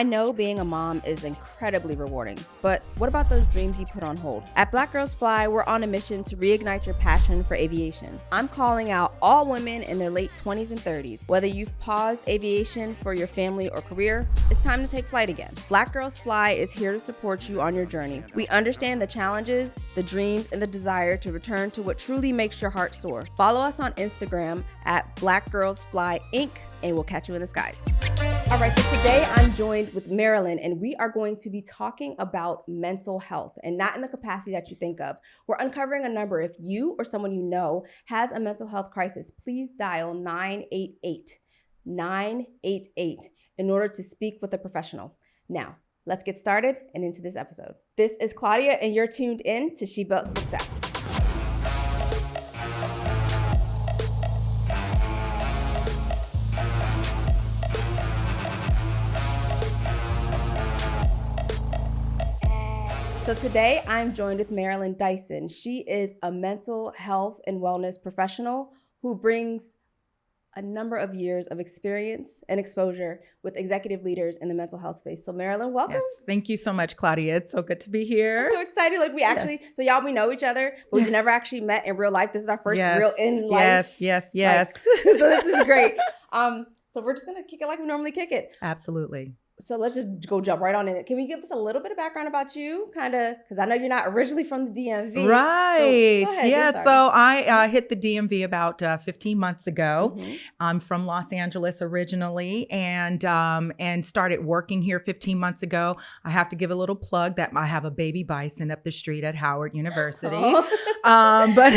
I know being a mom is incredibly rewarding, but what about those dreams you put on hold? At Black Girls Fly, we're on a mission to reignite your passion for aviation. I'm calling out all women in their late 20s and 30s. Whether you've paused aviation for your family or career, it's time to take flight again. Black Girls Fly is here to support you on your journey. We understand the challenges, the dreams, and the desire to return to what truly makes your heart soar. Follow us on Instagram at Black Girls Fly Inc., and we'll catch you in the skies. All right, so today I'm joined with Marilyn, and we are going to be talking about mental health, and not in the capacity that you think of. We're uncovering a number. If you or someone you know has a mental health crisis, please dial 988 in order to speak with a professional. Now, let's get started and into this episode. This is Claudia, and you're tuned in to She Built Success. So today I'm joined with Marilyn Dyson. She is a mental health and wellness professional who brings a number of years of experience and exposure with executive leaders in the mental health space. So Marilyn, welcome. Yes, thank you so much, Claudia. It's so good to be here. I'm so excited. Like so y'all, we know each other, but we've never actually met in real life. This is our first real in life. Yes. So this is great. So we're just gonna kick it like we normally kick it. Absolutely. So let's just go jump right on in it. Can you give us a little bit of background about you? Kind of, because I know you're not originally from the DMV. Right. So yeah. So I hit the DMV about 15 months ago. Mm-hmm. I'm from Los Angeles originally and started working here 15 months ago. I have to give a little plug that I have a baby bison up the street at Howard University. Oh. But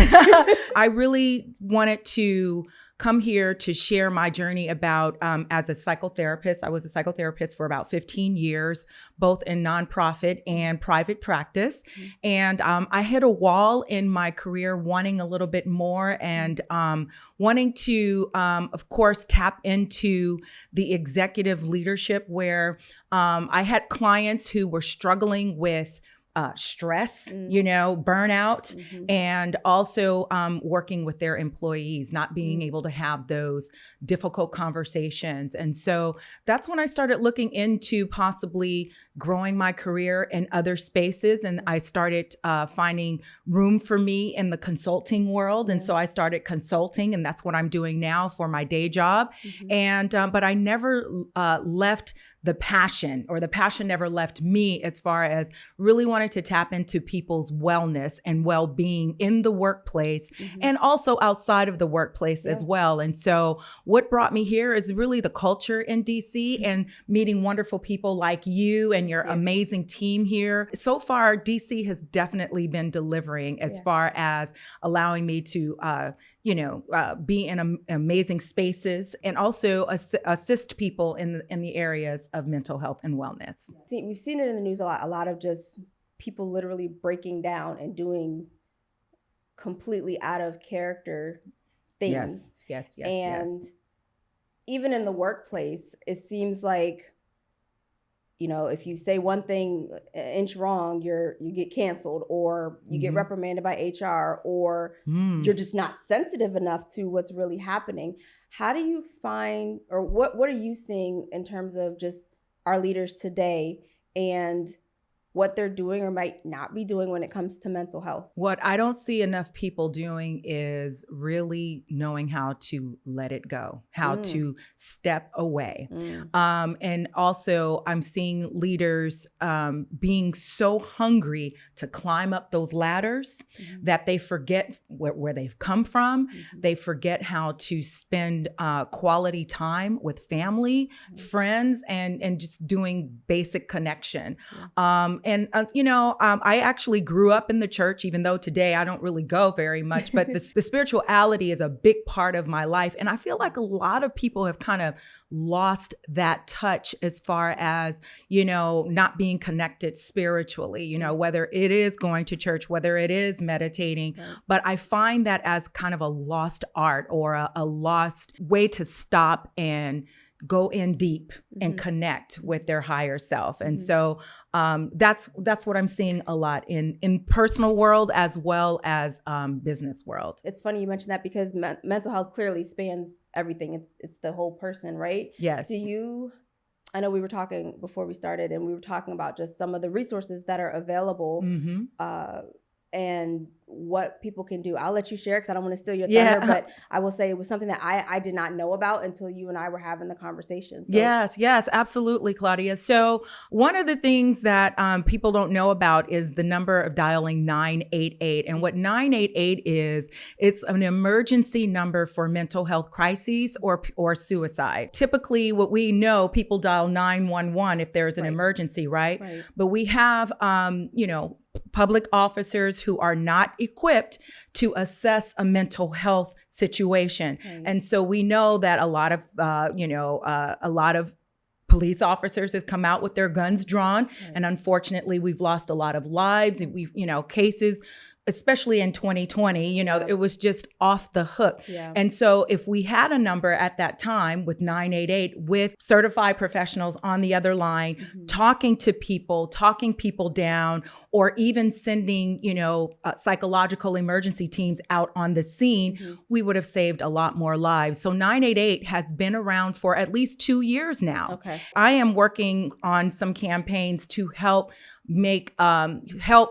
I really wanted to come here to share my journey about as a psychotherapist. I was a psychotherapist for about 15 years, both in nonprofit and private practice. Mm-hmm. And I hit a wall in my career wanting a little bit more and wanting to, of course, tap into the executive leadership where I had clients who were struggling with stress, burnout, and also working with their employees, not being able to have those difficult conversations. And so that's when I started looking into possibly growing my career in other spaces. And I started finding room for me in the consulting world. And so I started consulting, and that's what I'm doing now for my day job. And but I never left the passion, or the passion never left me, as far as really wanting to tap into people's wellness and well-being in the workplace and also outside of the workplace as well. And so what brought me here is really the culture in DC and meeting wonderful people like you and your amazing team here. So far, DC has definitely been delivering as far as allowing me to be in amazing spaces and also assist people in the areas of mental health and wellness. See, we've seen it in the news a lot of just people literally breaking down and doing completely out of character things. Yes. And even in the workplace, it seems like, if you say one thing an inch wrong, you get canceled, or you get reprimanded by HR, or you're just not sensitive enough to what's really happening. How do you find, or what are you seeing in terms of just our leaders today and what they're doing or might not be doing when it comes to mental health? What I don't see enough people doing is really knowing how to let it go, how to step away. And also I'm seeing leaders being so hungry to climb up those ladders that they forget where they've come from. They forget how to spend quality time with family, friends, and just doing basic connection. I actually grew up in the church, even though today I don't really go very much, but the spirituality is a big part of my life. And I feel like a lot of people have kind of lost that touch as far as, not being connected spiritually, whether it is going to church, whether it is meditating. Right. But I find that as kind of a lost art or a lost way to stop and go in deep and connect with their higher self. And so that's what I'm seeing a lot in personal world as well as business world. It's funny you mentioned that because mental health clearly spans everything. It's the whole person, right? Yes. Do you I know we were talking before we started, and we were talking about just some of the resources that are available and what people can do. I'll let you share because I don't want to steal your thunder, but I will say it was something that I did not know about until you and I were having the conversation. So. Yes, absolutely, Claudia. So one of the things that people don't know about is the number of dialing 988. And what 988 is, it's an emergency number for mental health crises or suicide. Typically, what we know, people dial 911 if there's an emergency, right? But we have, public officers who are not equipped to assess a mental health situation. And so we know that a lot of police officers has come out with their guns drawn. And unfortunately, we've lost a lot of lives and cases, especially in 2020, it was just off the hook. And so if we had a number at that time with 988 with certified professionals on the other line, talking people down, or even sending, psychological emergency teams out on the scene, we would have saved a lot more lives. So 988 has been around for at least 2 years now. I am working on some campaigns to help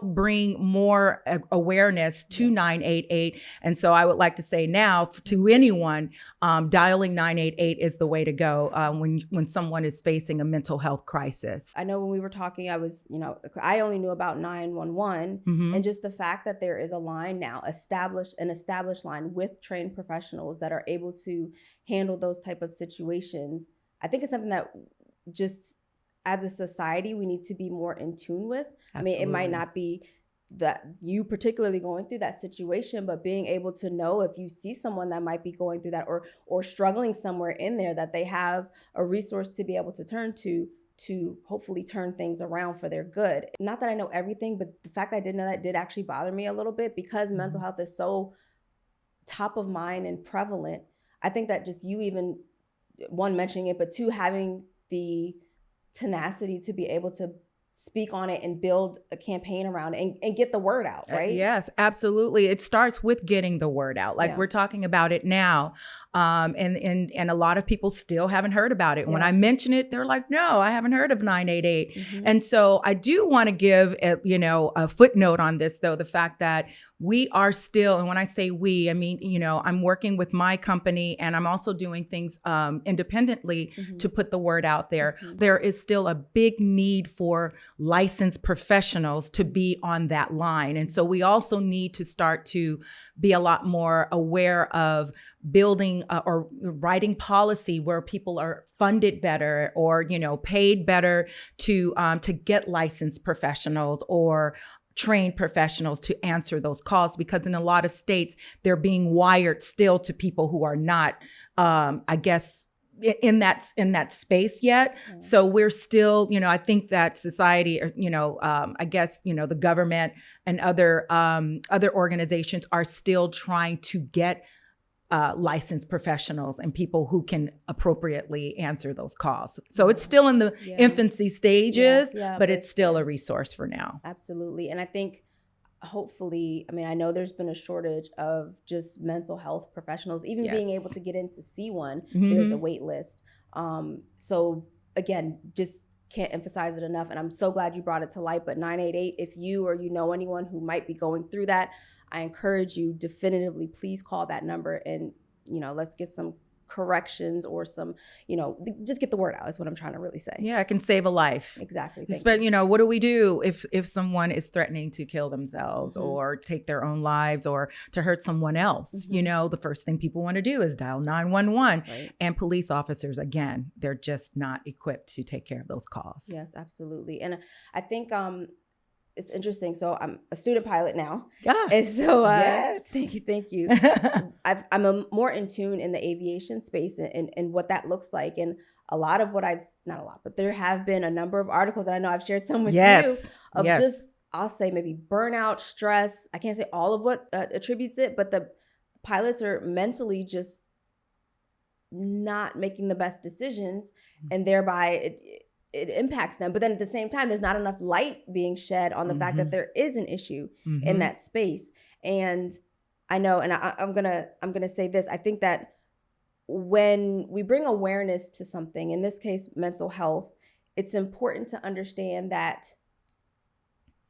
bring more awareness to 988. And so I would like to say now to anyone, dialing 988 is the way to go when someone is facing a mental health crisis. I know when we were talking, I only knew about 911 and just the fact that there is a line now, an established line with trained professionals that are able to handle those type of situations. I think it's something that just as a society, we need to be more in tune with. Absolutely. I mean, it might not be that you particularly going through that situation, but being able to know if you see someone that might be going through that or struggling somewhere in there, that they have a resource to be able to turn to hopefully turn things around for their good. Not that I know everything, but the fact that I didn't know that did actually bother me a little bit because mental health is so top of mind and prevalent. I think that just you even, one, mentioning it, but two, having the tenacity to be able to speak on it and build a campaign around it and get the word out, right? Yes, absolutely. It starts with getting the word out. We're talking about it now. And a lot of people still haven't heard about it. When I mention it, they're like, no, I haven't heard of 988. And so I do want to give a footnote on this, though, the fact that we are still, and when I say we, I mean, I'm working with my company and I'm also doing things independently to put the word out there. There is still a big need for licensed professionals to be on that line. And so we also need to start to be a lot more aware of building or writing policy where people are funded better or, paid better to get licensed professionals or trained professionals to answer those calls, because in a lot of states, they're being wired still to people who are not, in that space yet. So we're still, I think that society, the government and other organizations are still trying to get licensed professionals and people who can appropriately answer those calls. So it's still in the infancy stages, but it's still a resource for now. Absolutely. And I think hopefully, I know there's been a shortage of just mental health professionals, even being able to get in to see one, there's a wait list. So again, just can't emphasize it enough. And I'm so glad you brought it to light. But 988, if you or you know anyone who might be going through that, I encourage you definitively, please call that number and, let's get some corrections or some, just get the word out is what I'm trying to really say. Yeah, it can save a life. Exactly. But, what do we do if someone is threatening to kill themselves or take their own lives or to hurt someone else? The first thing people want to do is dial 911. Right. And police officers, again, they're just not equipped to take care of those calls. Yes, absolutely. And I think it's interesting. So I'm a student pilot now. Yeah. And so thank you. I'm more in tune in the aviation space and what that looks like. And a lot of what but there have been a number of articles, and I know I've shared some with you, of just, I'll say maybe burnout, stress. I can't say all of what attributes it, but the pilots are mentally just not making the best decisions, and thereby it impacts them. But then at the same time, there's not enough light being shed on the fact that there is an issue in that space. And I know, and I'm gonna say this, I think that when we bring awareness to something, in this case, mental health, it's important to understand that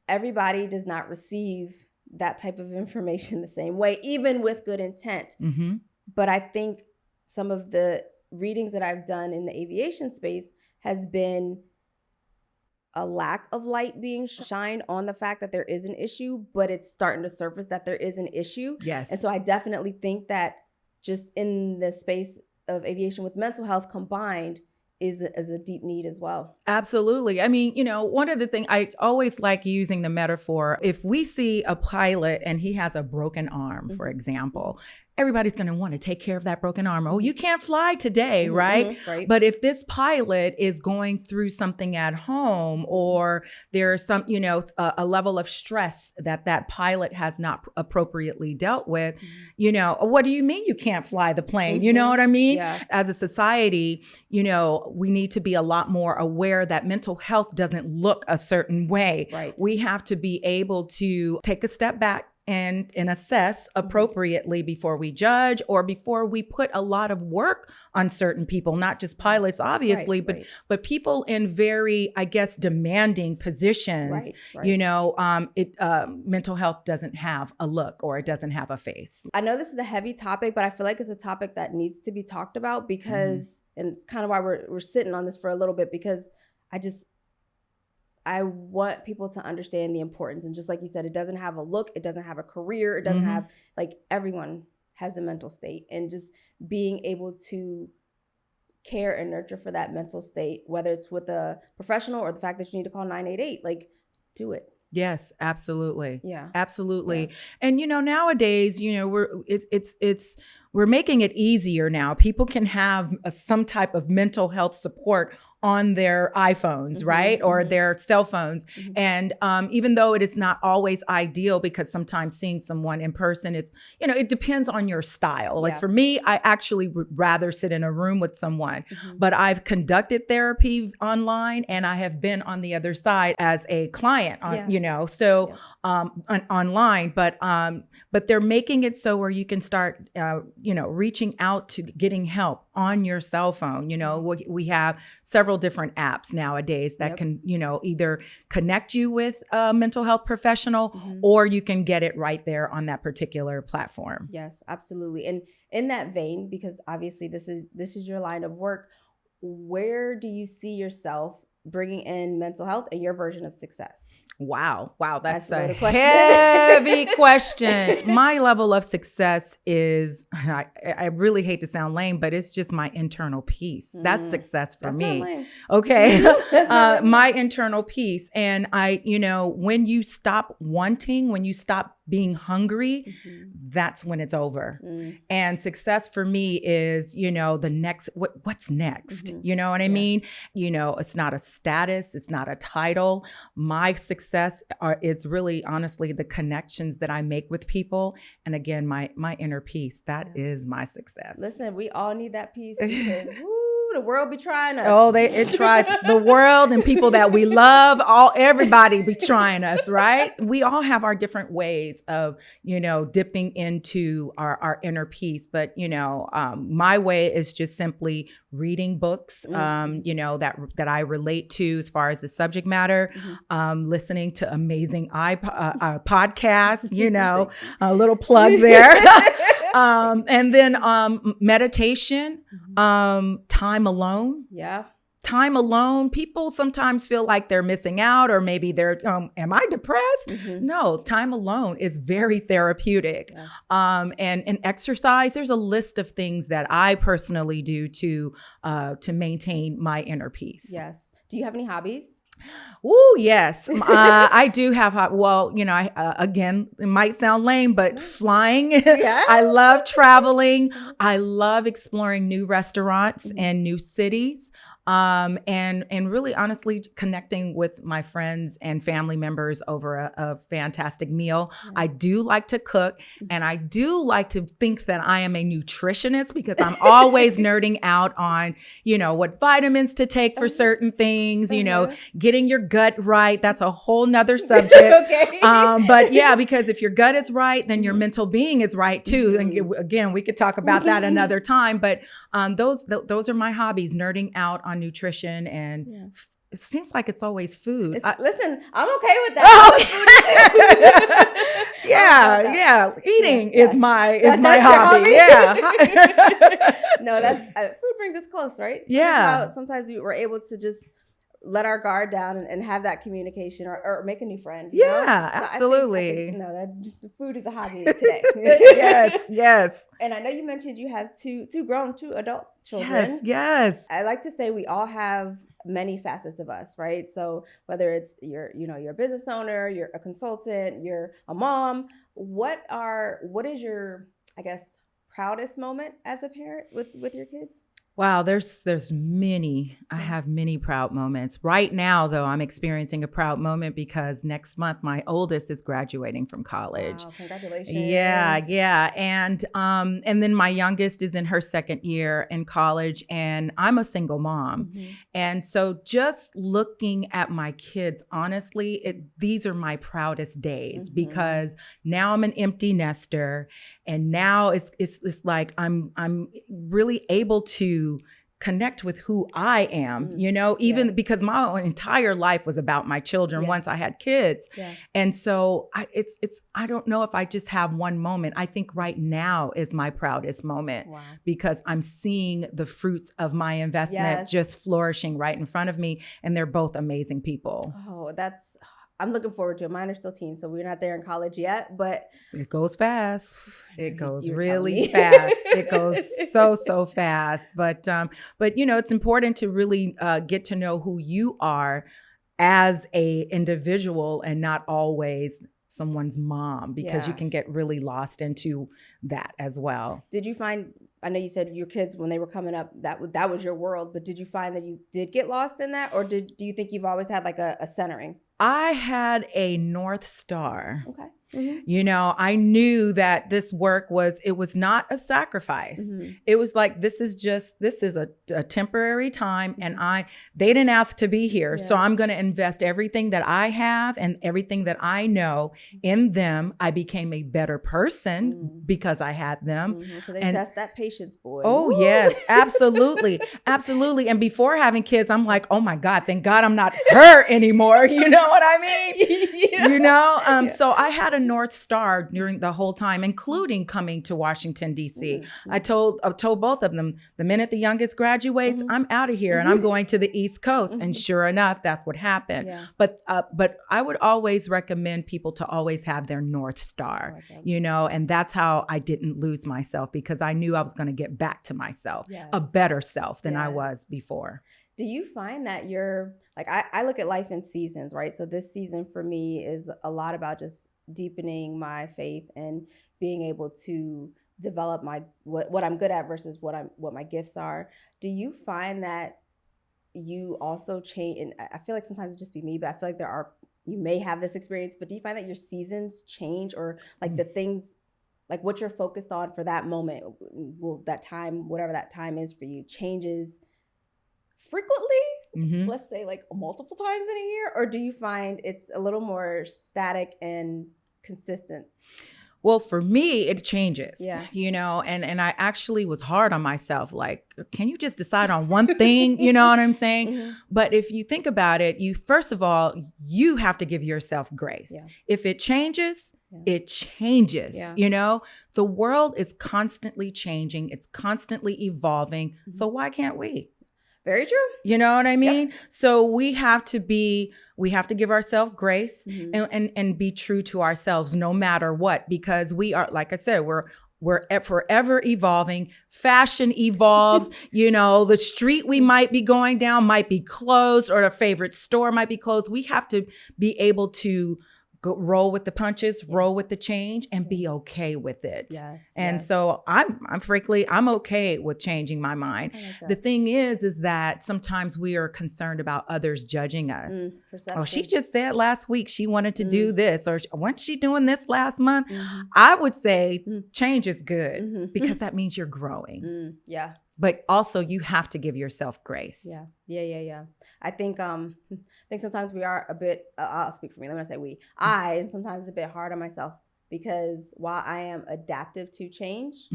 everybody does not receive that type of information the same way, even with good intent. Mm-hmm. But I think some of the readings that I've done in the aviation space has been a lack of light being shined on the fact that there is an issue, but it's starting to surface that there is an issue. Yes. And so I definitely think that just in the space of aviation with mental health combined is a deep need as well. Absolutely. I mean, one of the things I always like using the metaphor, if we see a pilot and he has a broken arm, for example, everybody's going to want to take care of that broken arm. Oh, you can't fly today, right? Right. But if this pilot is going through something at home, or there's some, a level of stress that pilot has not appropriately dealt with, what do you mean you can't fly the plane? You know what I mean? Yes. As a society, we need to be a lot more aware that mental health doesn't look a certain way. Right. We have to be able to take a step back and assess appropriately before we judge, or before we put a lot of work on certain people, not just pilots, obviously, but people in very, I guess, demanding positions. Right. Mental health doesn't have a look, or it doesn't have a face. I know this is a heavy topic, but I feel like it's a topic that needs to be talked about because, and it's kind of why we're sitting on this for a little bit, because I want people to understand the importance. And just like you said, it doesn't have a look, it doesn't have a career, it doesn't have, everyone has a mental state. And just being able to care and nurture for that mental state, whether it's with a professional or the fact that you need to call 988, do it. Yes, absolutely. Yeah. Absolutely. Yeah. And nowadays, we're making it easier now. People can have some type of mental health support on their iPhones, right? Or their cell phones. And even though it is not always ideal, because sometimes seeing someone in person, it's, it depends on your style. Like for me, I actually would rather sit in a room with someone, but I've conducted therapy online, and I have been on the other side as a client, online, but they're making it so where you can start, reaching out to getting help on your cell phone. We have several different apps nowadays that can, either connect you with a mental health professional, or you can get it right there on that particular platform. Yes, absolutely. And in that vein, because obviously this is your line of work, where do you see yourself bringing in mental health and your version of success? Wow. That's a heavy question. My level of success is, I really hate to sound lame, but it's just my internal peace. That's success for me. Not lame. Okay. My internal peace. And when you stop wanting, when you stop being hungry, that's when it's over. And success for me is, the next, what's next? You know what I mean? It's not a status. It's not a title. My success is really, honestly, the connections that I make with people. And again, my inner peace, that is my success. Listen, we all need that peace, because the world be trying us. Oh, it tries the world and people that we love. Everybody be trying us, right? We all have our different ways of, dipping into our inner peace. But, my way is just simply reading books, that I relate to as far as the subject matter, listening to amazing podcasts, a little plug there. And then meditation, time alone. Yeah. Time alone. People sometimes feel like they're missing out, or maybe they're, am I depressed? No, time alone is very therapeutic. Yes. And exercise, there's a list of things that I personally do to maintain my inner peace. Yes. Do you have any hobbies? Oh, yes. I do have, again, it might sound lame, but flying. Yeah. I love traveling. I love exploring new restaurants and new cities. And really honestly connecting with my friends and family members over a fantastic meal. I do like to cook, and I do like to think that I am a nutritionist, because I'm always nerding out on, what vitamins to take for certain things, getting your gut right. That's a whole nother subject. Okay. But yeah, because if your gut is right, then your mental being is right too. And again, we could talk about that another time, but those are my hobbies, nerding out on nutrition and it seems like it's always food. Listen, I'm okay with that. Oh, yeah. Eating is my hobby. No, that's food brings us close, right? Yeah. Sometimes we're able to just let our guard down and have that communication or make a new friend. Absolutely. I think that food is a hobby today. Yes. And I know you mentioned you have two adult children. Yes. I like to say we all have many facets of us, right? So whether it's you're a business owner, you're a consultant, you're a mom, what is your, I guess, proudest moment as a parent with your kids? Wow, there's many. I have many proud moments. Right now, though, I'm experiencing a proud moment because next month my oldest is graduating from college. Wow, congratulations. Yeah. And then my youngest is in her second year in college, and I'm a single mom. Mm-hmm. And so just looking at my kids, honestly, these are my proudest days because now I'm an empty nester, and now it's like I'm really able to connect with who I am, even because my entire life was about my children once I had kids. Yeah. And so I don't know if I just have one moment. I think right now is my proudest moment because I'm seeing the fruits of my investment just flourishing right in front of me. And they're both amazing people. Oh, I'm looking forward to it. Mine are still teens, so we're not there in college yet, but it goes fast. It goes really fast. It goes so fast. But it's important to really get to know who you are as a individual and not always someone's mom, because you can get really lost into that as well. Did you find, I know you said your kids, when they were coming up, that was your world, but did you find that you did get lost in that? Or do you think you've always had like a centering? I had a North Star. Okay. Mm-hmm. I knew that this work was not a sacrifice. Mm-hmm. It was like, this is a temporary time, and they didn't ask to be here. Yeah. So I'm going to invest everything that I have and everything that I know in them. I became a better person because I had them. Mm-hmm. So that's that patience, boy. Oh, woo! Yes, absolutely. Absolutely. And before having kids, I'm like, oh my God, thank God I'm not her anymore. You know what I mean? So I had a North Star during the whole time, including coming to Washington, D.C. Mm-hmm. I told both of them, the minute the youngest graduates, I'm out of here and I'm going to the East Coast. And sure enough, that's what happened. Yeah. But I would always recommend people to always have their North Star, and that's how I didn't lose myself, because I knew I was going to get back to myself, a better self than I was before. Do you find that you're like, I look at life in seasons, right? So this season for me is a lot about just deepening my faith and being able to develop what I'm good at versus what my gifts are. Do you find that you also change? And I feel like sometimes it just be me, but I feel like you may have this experience, but do you find that your seasons change, or like the things, like what you're focused on for that moment, that time, whatever that time is for you, changes frequently? Mm-hmm. Let's say like multiple times in a year? Or do you find it's a little more static and consistent? Well, for me, it changes, and I actually was hard on myself. Like, can you just decide on one thing? You know what I'm saying? Mm-hmm. But if you think about it, first of all, you have to give yourself grace. Yeah. If it changes, it changes. Yeah. The world is constantly changing. It's constantly evolving. Mm-hmm. So why can't we? Very true. You know what I mean? Yep. So we have to give ourselves grace and be true to ourselves no matter what, because we are, like I said, we're forever evolving. Fashion evolves. The street we might be going down might be closed, or a favorite store might be closed. We have to be able to roll with the punches, roll with the change, and be okay with it. Yes. And so I'm frankly, I'm okay with changing my mind. Like the thing is that sometimes we are concerned about others judging us. Oh, she just said last week she wanted to do this, or wasn't she doing this last month? Mm-hmm. I would say change is good because that means you're growing. Yeah. But also you have to give yourself grace. Yeah. I think sometimes we are a bit, I'll speak for me, let me not say we. I am sometimes a bit hard on myself, because while I am adaptive to change,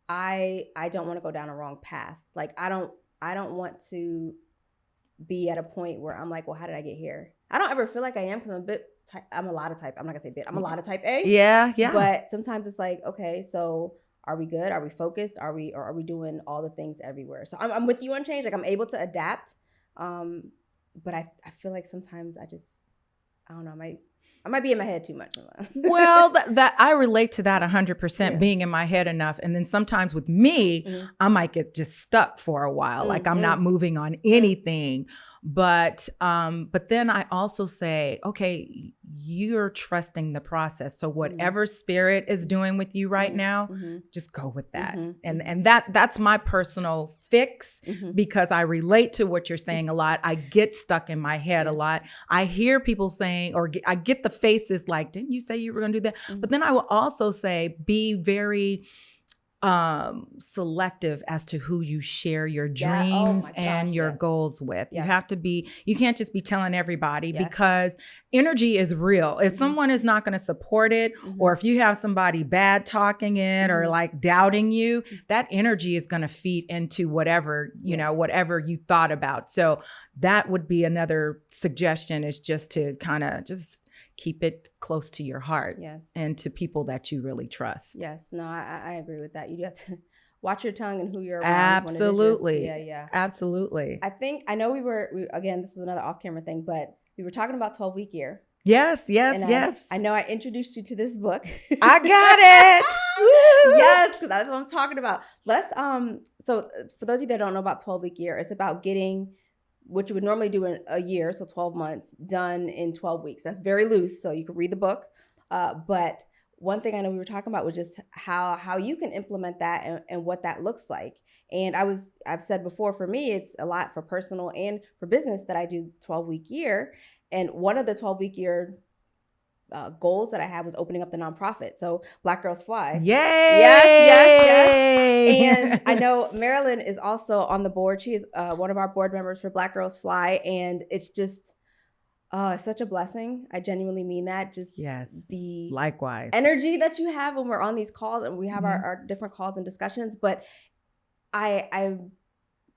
I don't want to go down a wrong path. Like I don't want to be at a point where I'm like, well, how did I get here? I don't ever feel like I am because I'm a lot of type. I'm not gonna say bit. I'm a lot of type A. Yeah. But sometimes it's like, okay, so are we good? Are we focused? Are we doing all the things everywhere? So I'm with you on change. Like I'm able to adapt. But I feel like sometimes I don't know. I might be in my head too much. Well, that I relate to that 100%, being in my head enough. And then sometimes with me, I might get just stuck for a while. Like I'm not moving on anything. But then I also say, okay, you're trusting the process. So whatever spirit is doing with you right now, just go with that. And that's my personal fix because I relate to what you're saying a lot. I get stuck in my head a lot. I hear people saying, or I get the faces like, didn't you say you were going to do that? But then I will also say, be very selective as to who you share your dreams and your goals with. You have to be, you can't just be telling everybody because energy is real. If someone is not going to support it, or if you have somebody bad talking it or like doubting you, that energy is going to feed into whatever, you know, whatever you thought about. So that would be another suggestion, is just to kind of just keep it close to your heart and to people that you really trust. Yes. No, I agree with that. You have to watch your tongue and who you're around. Absolutely. Absolutely. I know we again, this is another off-camera thing, but we were talking about 12-week year. Yes. I know I introduced you to this book. I got it. Yes, because that's what I'm talking about. So for those of you that don't know about 12-week year, it's about getting what you would normally do in a year, so 12 months, done in 12 weeks. That's very loose, so you can read the book. But one thing I know we were talking about was just how you can implement that and what that looks like. And I've said before, for me, it's a lot for personal and for business that I do 12-week year. And one of the 12-week year goals that I had was opening up the nonprofit. So Black Girls Fly. Yay! Yes. And I know Marilyn is also on the board. She is one of our board members for Black Girls Fly. And it's just such a blessing. I genuinely mean that. Just the likewise energy that you have when we're on these calls and we have our different calls and discussions. But I'm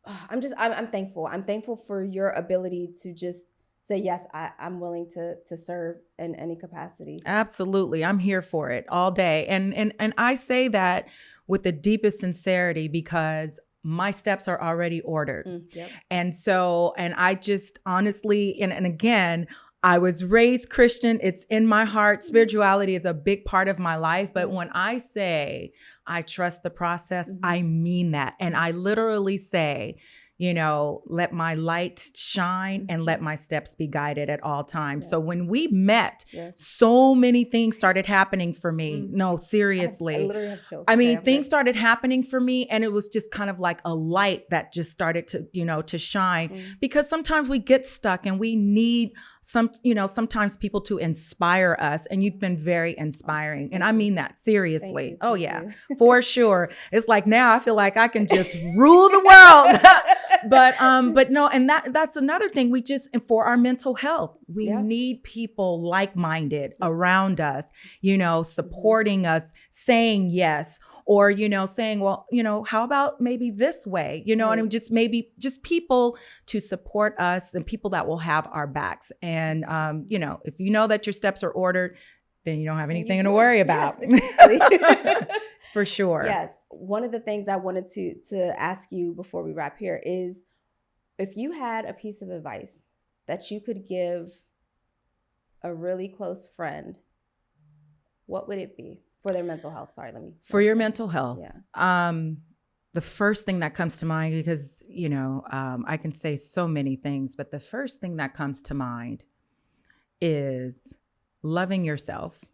thankful. I'm thankful for your ability to just say, yes, I'm willing to serve in any capacity. Absolutely. I'm here for it all day. And I say that with the deepest sincerity because my steps are already ordered. And I just honestly, and again, I was raised Christian. It's in my heart. Spirituality is a big part of my life. But when I say I trust the process, I mean that. And I literally say, you know, let my light shine and let my steps be guided at all times. So when we met, so many things started happening for me. No, seriously. I literally have chills. I mean, things started happening for me and it was just kind of like a light that just started to, you know, to shine because sometimes we get stuck and we need sometimes people to inspire us. And you've been very inspiring. And I mean that seriously. Oh yeah, for sure. It's like now I feel like I can just rule the world. But no, and that's another thing. We just, for our mental health, we need people like-minded around us, you know, supporting us, saying yes, or, you know, saying, well, you know, how about maybe this way, you know, and just maybe just people to support us and people that will have our backs. And, you know, if you know that your steps are ordered, then you don't have anything to worry about. Yes, For sure. Yes. One of the things I wanted to ask you before we wrap here is if you had a piece of advice that you could give a really close friend, what would it be for their mental health? For your mental health. Yeah. The first thing that comes to mind, because, you know, I can say so many things, but the first thing that comes to mind is loving yourself.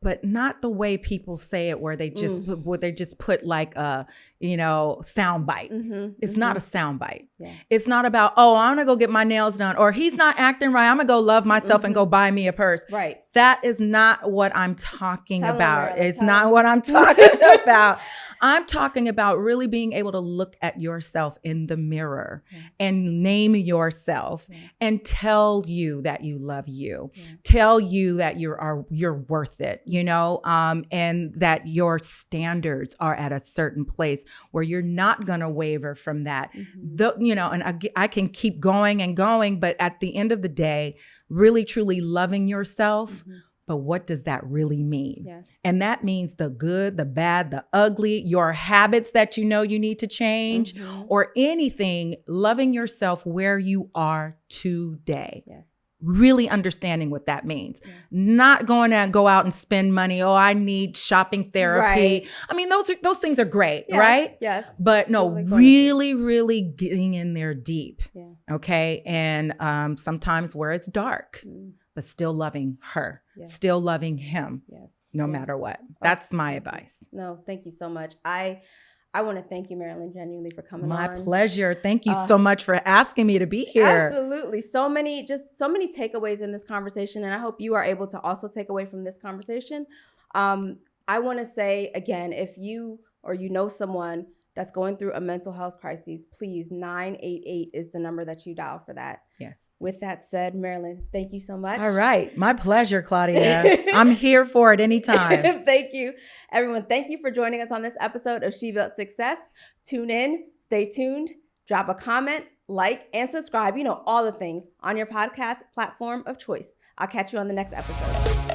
But not the way people say it, where they just put like a, you know, sound bite. It's not a sound bite. Yeah. It's not about, oh, I'm gonna go get my nails done, or he's not acting right, I'm gonna go love myself and go buy me a purse. Right. That is not what I'm talking Tell 'em, about. Marilyn, It's tell not 'em. what I'm talking about. I'm talking about really being able to look at yourself in the mirror and name yourself and tell you that you love you, tell you that you're worth it, you know, and that your standards are at a certain place where you're not going to waver from that. You know, and I can keep going and going, but at the end of the day, really truly loving yourself. But what does that really mean? Yes. And that means the good, the bad, the ugly, your habits that you know you need to change, or anything, loving yourself where you are today. Yes. Really understanding what that means. Not going to go out and spend money. Oh, I need shopping therapy. Right. I mean, those things are great, Yes, right? Yes. But no, really getting in there deep. Yeah. Okay. And sometimes where it's dark, but still loving her, still loving him, no matter what. That's my advice. No, thank you so much. I want to thank you, Marilyn, genuinely for coming on. My pleasure. Thank you so much for asking me to be here. Absolutely. So many takeaways in this conversation. And I hope you are able to also take away from this conversation. I want to say, again, if you or you know someone that's going through a mental health crisis, please, 988 is the number that you dial for that. Yes. With that said, Marilyn, thank you so much. All right. My pleasure, Claudia. I'm here for it anytime. Thank you. Everyone, thank you for joining us on this episode of She Built Success. Tune in, stay tuned, drop a comment, like, and subscribe. You know, all the things on your podcast platform of choice. I'll catch you on the next episode.